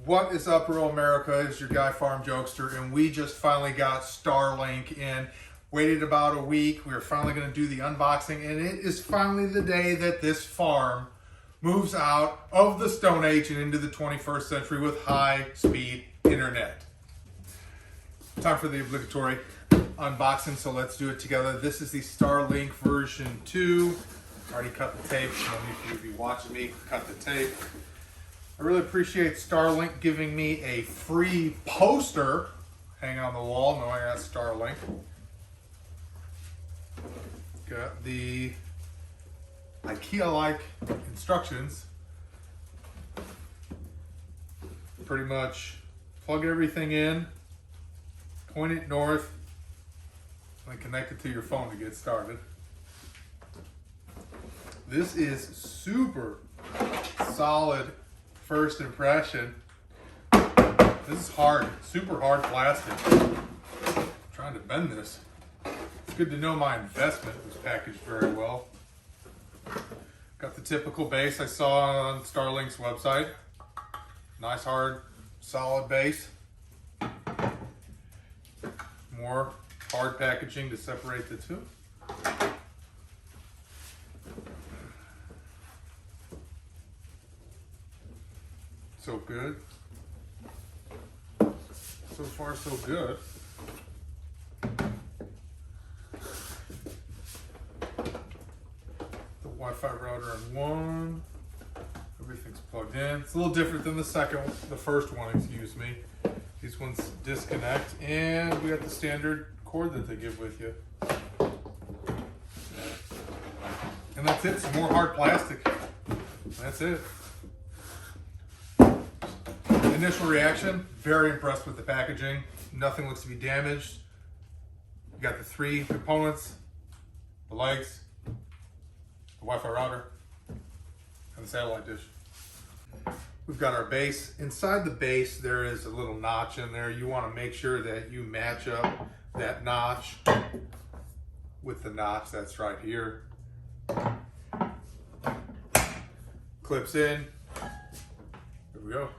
What is up, rural America? It's your guy, Farm Jokester, and we just finally got Starlink in. Waited about a week. We were finally going to do the unboxing, and it is finally the day that this farm moves out of the Stone Age and into the 21st century with high-speed internet. Time for the obligatory unboxing, so let's do it together. This is the Starlink version 2. Already cut the tape. No need for you to be watching me cut the tape. I really appreciate Starlink giving me a free poster hanging on the wall knowing I got Starlink. Got the IKEA-like instructions. Pretty much plug everything in, point it north, and connect it to your phone to get started. This is super solid first impression. This is hard, super hard plastic. I'm trying to bend this. It's good to know my investment was packaged very well. Got the typical base I saw on Starlink's website. Nice, hard, solid base. More hard packaging to separate the two. So good. So far, so good. The Wi-Fi router in one. Everything's plugged in. It's a little different than the first one, excuse me. These ones disconnect, and we got the standard cord that they give with you. And that's it. Some more hard plastic. That's it. Initial reaction, very impressed with the packaging. Nothing looks to be damaged. You got the 3 components, the legs, the Wi-Fi router, and the satellite dish. We've got our base. Inside the base, there is a little notch in there. You want to make sure that you match up that notch with the notch that's right here. Clips in. There we go.